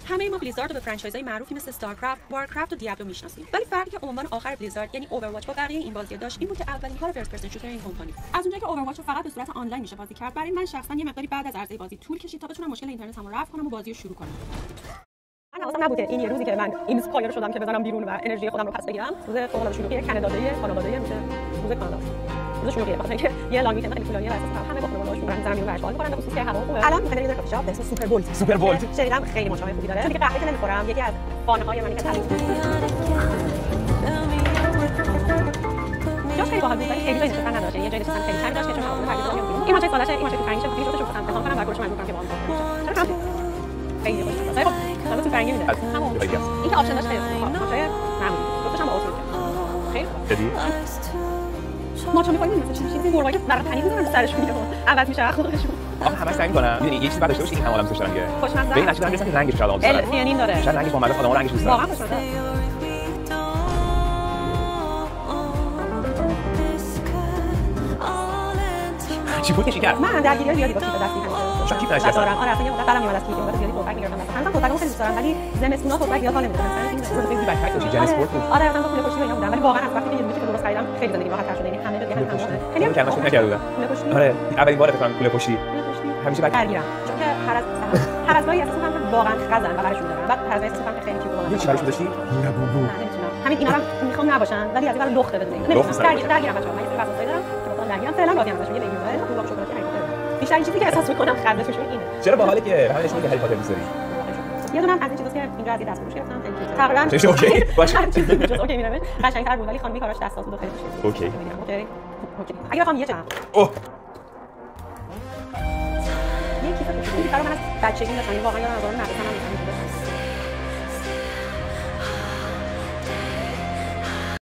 همه ما بلیزارد رو به فرانچایزهای معروفی مثل استارکرافت، وارکرافت و دیابلو میشناسیم. ولی فرقی که عنوان آخر بلیزارد یعنی اوورواچ با بقیه این بازی‌ها داشت این بود که اولین کار فرست پرسن شوتر این کمپانی. از اونجایی که اوورواچ رو فقط به صورت آنلاین میشه بازی کرد، برای من شخصا یه مقداری بعد از عرضه بازی طول کشید تا بتونم مشکل اینترنتم رو رفع کنم و بازی رو شروع کنم. من حواسم نبود این یه روزی که من اینسپایر شدم که بزنم بیرون و انرژی خودم رو پس بگیرم. روز فوق‌العاده شلوغی کانادایی میشه. روز کانادا. روز شلوغیه واسه اینکه یه لانگ ویکند خیلی طولانیه واسه همه با خانواده‌هاشون برن زمین رو اشغال می‌کنن و خصوصی هوا خوبه. الان می‌خوام بریم کافی شاپ به اسم سوپر بولت. شنیدم خیلی مشابه خوبی داره. دیگه قهوه نمی‌خورم. یکی از خانه‌های منی که تعریف جاش خیلی باحال بود ولی خیلی جای نشستن نداشت. یه جای نشستن خیلی کمی داشت که چون هوا هر دو میاد. این ماچه سادهشه، این ماچه فرنگیشه، خیلی جفتش رو انتخاب کنم بعد گوشم میگم که با هم. خیلی خوشمزه. خب حالا تو فرنگی میده. همون. این که آپشن داشت خیلی خوبه. ماچه معمولی. گفتم با اوتو. خیلی ما چون می‌خوایم مثلا چیزی مرغی که برای پنیر می‌ذارن سرش میاد عوض میشه خودشون همش سعی می‌کنم می‌دونی یه چیزی بعدش باشه این هم عالم سوشن دیگه خوشمزه به این نتیجه میرسم که رنگش شاید آب داره سیانین داره شاید رنگش اومده خودم رنگش دوست دارم واقعا خوشمزه چی بود چی کرد من درگیری زیادی با کیف دستی همیشه شاید کیف دستی دارم آره اصلا یه مدت بعدم میاد از کیف زیادی فوتبال می‌گردم مثلا هنوز فوتبال خیلی دوست دارم ولی زمستونا فوتبال زیاد حال نمی‌کنم مثلا این خیلی بک‌پک داشتی جن اسپورت بود آره مثلا پول پشتی اینا بودم ولی واقعا از وقتی که یه دونه درست خریدم خیلی زندگی راحت‌تر شده یعنی همه جا دیگه همونه خیلی کلمه‌اش نکرده بودم آره اولین بار فکر کنم پول پشتی همیشه بک درگیرم چون که هر از گاهی احساس می‌کنم که واقعا خزن بغلشون دارم بعد هر از گاهی احساس می‌کنم که خیلی کیف بود چی براش داشتی نه بابا نمی‌تونم همین اینا رو می‌خوام نباشن ولی از این لخت بده نمی‌تونم درگیرم بچه‌ها من یه سری وسوسایی دارم که مثلا درگیرم فعلا راضی ام ازشون یه بیبی داره تو شکلاتی بیشتر این چیزی که احساس می‌کنم خنده‌شون اینه چرا باحاله که همین نشون میده هری پاتر دوست داری یه دونم از این چیزاست که اینجا از دست فروش گرفتم تقریبا چه اوکی باشه اوکی میرم قشنگ‌تر بود ولی خانمی کاراش دستات بود خیلی خوشگل اوکی اوکی اگه بخوام یه چند اوه یه کیف کوچیکی برای من از بچگی داشتم واقعا یادم از اون مدرسه هم